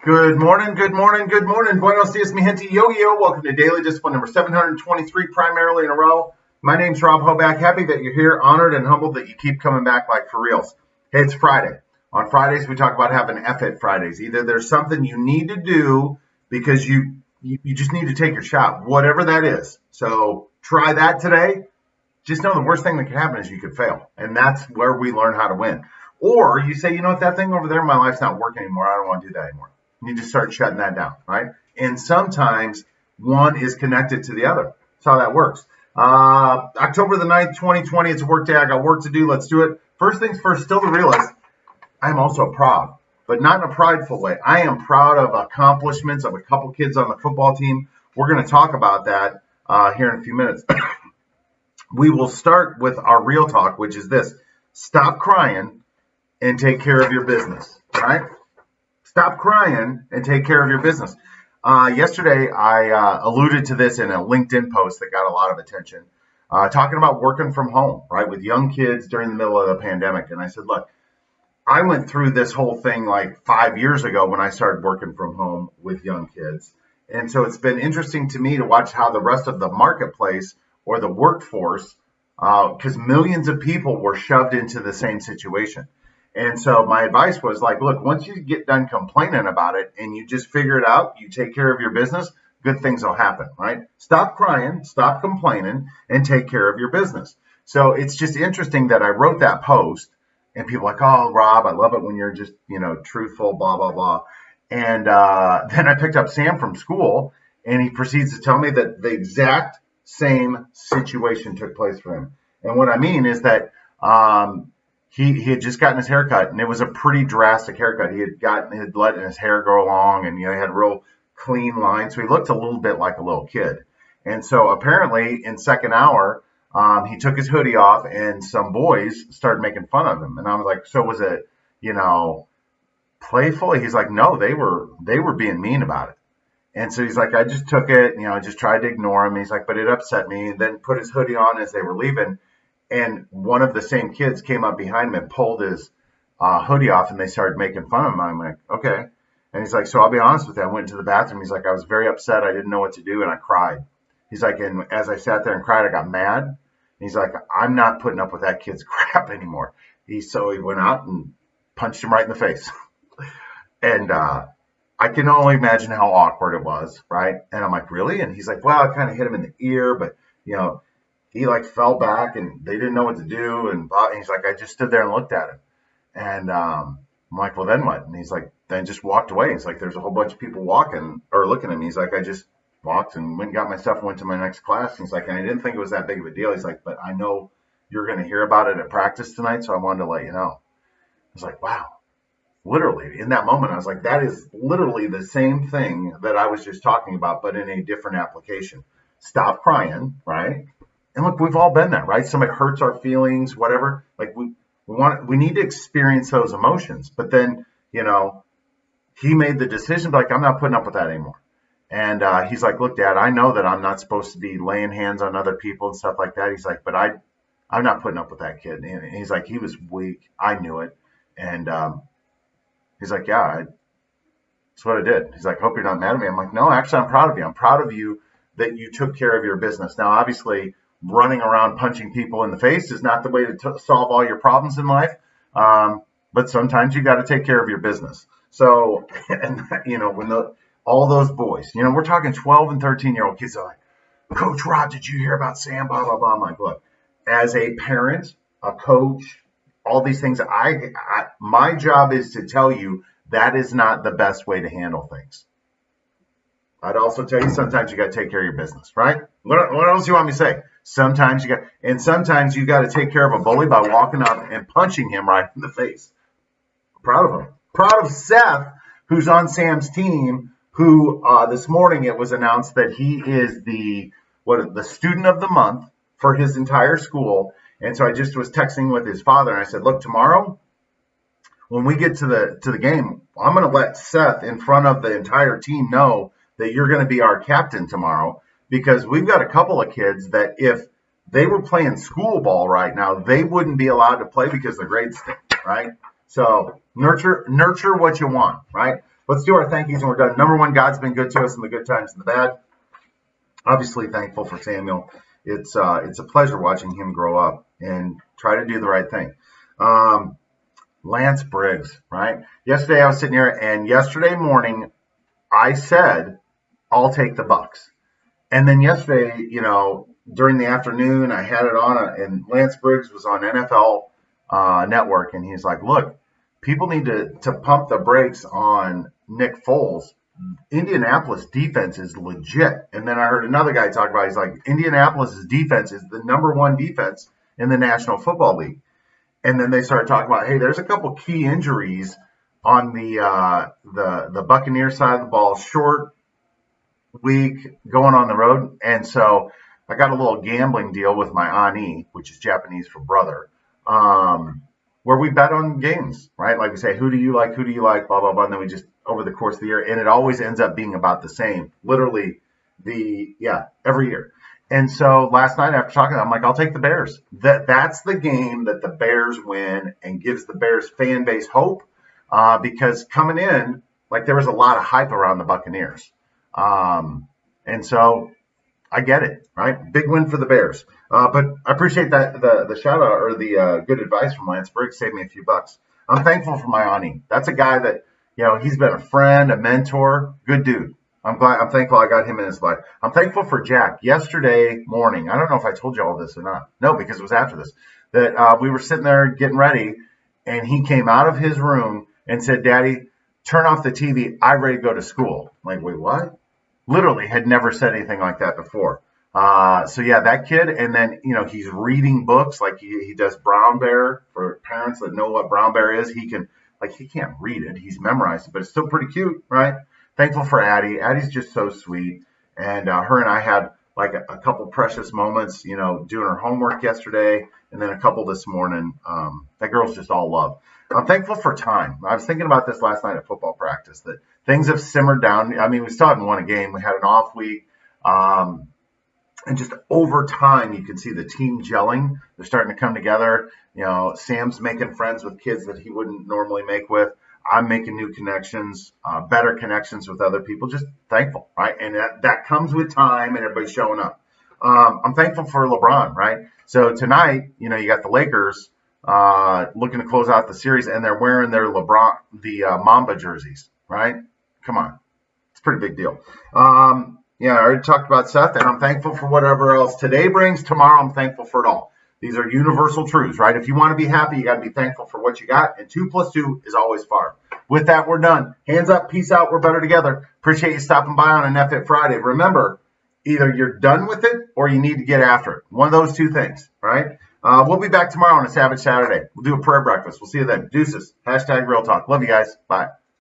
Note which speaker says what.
Speaker 1: Good morning, good morning, good morning. Buenos dias, mi gente. Yo-yo. Welcome to Daily Discipline number 723, primarily in a row. My name's Rob Hoback. Happy that you're here. Honored and humbled that you keep coming back like for reals. Hey, it's Friday. On Fridays, we talk about having F-it Fridays. Either there's something you need to do because you just need to take your shot, whatever that is. So try that today. Just know the worst thing that could happen is you could fail. And that's where we learn how to win. Or you say, you know what, that thing over there in my life's not working anymore. I don't want to do that anymore. You just start shutting that down, right? And sometimes one is connected to the other. That's how that works. October the 9th, 2020, it's a work day. I got work to do. Let's do it. First things first, still the realist. I'm also proud, but not in a prideful way. I am proud of accomplishments of a couple kids on the football team. We're going to talk about that here in a few minutes. We will start with our real talk, which is this. Stop crying and take care of your business, right? Stop crying and take care of your business. Yesterday, I alluded to this in a LinkedIn post that got a lot of attention, talking about working from home, right, with young kids during the middle of the pandemic. And I said, look, I went through this whole thing like 5 years ago when I started working from home with young kids. And so it's been interesting to me to watch how the rest of the marketplace or the workforce, because millions of people were shoved into the same situation. And so my advice was like, look, once you get done complaining about it and you just figure it out, you take care of your business, good things will happen, right? Stop crying, stop complaining, and take care of your business. So it's just interesting that I wrote that post and people are like, oh, Rob, I love it when you're just, truthful, blah, blah, blah. And then I picked up Sam from school and he proceeds to tell me that the exact same situation took place for him. And what I mean is that he had just gotten his hair cut, and it was a pretty drastic haircut. He had let his hair grow long, and he had real clean lines, so he looked a little bit like a little kid. And so apparently in second hour, he took his hoodie off, and some boys started making fun of him. And I was like, so was it, playful? He's like, no, they were being mean about it. And so he's like, I just took it, I just tried to ignore him. He's like, but it upset me. And then put his hoodie on as they were leaving. And one of the same kids came up behind him and pulled his hoodie off, and they started making fun of him. I'm like, okay. And he's like, so I'll be honest with you. I went to the bathroom. He's like, I was very upset. I didn't know what to do, and I cried. He's like, and as I sat there and cried, I got mad. And he's like, I'm not putting up with that kid's crap anymore. So he went out and punched him right in the face. And I can only imagine how awkward it was, right? And I'm like, really? And he's like, well, I kind of hit him in the ear, but, he like fell back and they didn't know what to do. And he's like, I just stood there and looked at him. And I'm like, well, then what? And he's like, then just walked away. He's like, there's a whole bunch of people walking or looking at me. He's like, I just walked and went and got my stuff and went to my next class. And he's like, and I didn't think it was that big of a deal. He's like, but I know you're going to hear about it at practice tonight, so I wanted to let you know. I was like, wow. Literally, in that moment, I was like, that is literally the same thing that I was just talking about, but in a different application. Stop crying, right? And look, we've all been there, right? Somebody hurts our feelings, whatever. Like we need to experience those emotions. But then, he made the decision, like, I'm not putting up with that anymore. And he's like, look, Dad, I know that I'm not supposed to be laying hands on other people and stuff like that. He's like, but I'm not putting up with that kid. And he's like, he was weak. I knew it. And he's like, yeah, that's what I did. He's like, hope you're not mad at me. I'm like, no, actually, I'm proud of you. I'm proud of you that you took care of your business. Now, obviously, running around punching people in the face is not the way to solve all your problems in life. But sometimes you got to take care of your business. So, and when all those boys, we're talking 12 and 13-year-old kids are like, Coach Rob, did you hear about Sam? Blah, blah, blah. I'm like, look, as a parent, a coach, all these things, my job is to tell you that is not the best way to handle things. I'd also tell you sometimes you got to take care of your business, right? What else do you want me to say? Sometimes you got to take care of a bully by walking up and punching him right in the face. Proud of him. Proud of Seth, who's on Sam's team, who this morning it was announced that he is the student of the month for his entire school. And so I just was texting with his father and I said, look, tomorrow when we get to the game, I'm going to let Seth in front of the entire team know that you're going to be our captain tomorrow, because we've got a couple of kids that if they were playing school ball right now, they wouldn't be allowed to play because the grades stink, right? So nurture what you want, right? let's do our thank yous and we're done. Number one, God's been good to us in the good times and the bad. Obviously thankful for Samuel. It's a pleasure watching him grow up and try to do the right thing. Lance Briggs, right? Yesterday I was sitting here, and yesterday morning I said, I'll take the Bucks. And then yesterday, during the afternoon, I had it on, and Lance Briggs was on NFL Network, and he's like, look, people need to pump the brakes on Nick Foles. Indianapolis defense is legit. And then I heard another guy talk about, he's like, Indianapolis' defense is the number one defense in the National Football League. And then they started talking about, hey, there's a couple key injuries on the Buccaneers side of the ball, short week going on the road. And so I got a little gambling deal with my Ani, which is Japanese for brother, where we bet on games, right? Like we say, who do you like, blah, blah, blah. And then we just, over the course of the year, and it always ends up being about the same, literally every year. And so last night after talking, I'm like, I'll take the Bears. That's the game that the Bears win and gives the Bears fan base hope, because coming in, like, there was a lot of hype around the Buccaneers. And so I get it, right? Big win for the Bears. But I appreciate that the shout out or the good advice from Lance Briggs saved me a few bucks. I'm thankful for my Ani. That's a guy that, he's been a friend, a mentor, good dude. I'm thankful I got him in his life. I'm thankful for Jack. Yesterday morning, I don't know if I told you all this or not. No, because it was after this, that we were sitting there getting ready, and he came out of his room and said, Daddy, turn off the TV. I'm ready to go to school. I'm like, wait, what? Literally had never said anything like that before. So yeah, that kid. And then, he's reading books, like he does Brown Bear. For parents that know what Brown Bear is, he can't read it. He's memorized it, but it's still pretty cute, right? Thankful for Addie. Addie's just so sweet. And her and I had like a couple precious moments, doing her homework yesterday, and then a couple this morning. That girl's just all love. I'm thankful for time. I was thinking about this last night at football practice, that things have simmered down. I mean, we still haven't won a game. We had an off week. And just over time, you can see the team gelling. They're starting to come together. Sam's making friends with kids that he wouldn't normally make with. I'm making new connections, better connections with other people. Just thankful, right? And that comes with time and everybody showing up. I'm thankful for LeBron, right? So tonight, you got the Lakers looking to close out the series, and they're wearing their Mamba jerseys, right? Come on. It's a pretty big deal. I already talked about Seth, and I'm thankful for whatever else today brings. Tomorrow, I'm thankful for it all. These are universal truths, right? If you want to be happy, you got to be thankful for what you got, and 2 + 2 is always 5. With that, we're done. Hands up, peace out, we're better together. Appreciate you stopping by on an F-It Friday. Remember, either you're done with it or you need to get after it. One of those two things, right? We'll be back tomorrow on a Savage Saturday. We'll do a prayer breakfast. We'll see you then. Deuces. #Real Talk. Love you guys. Bye.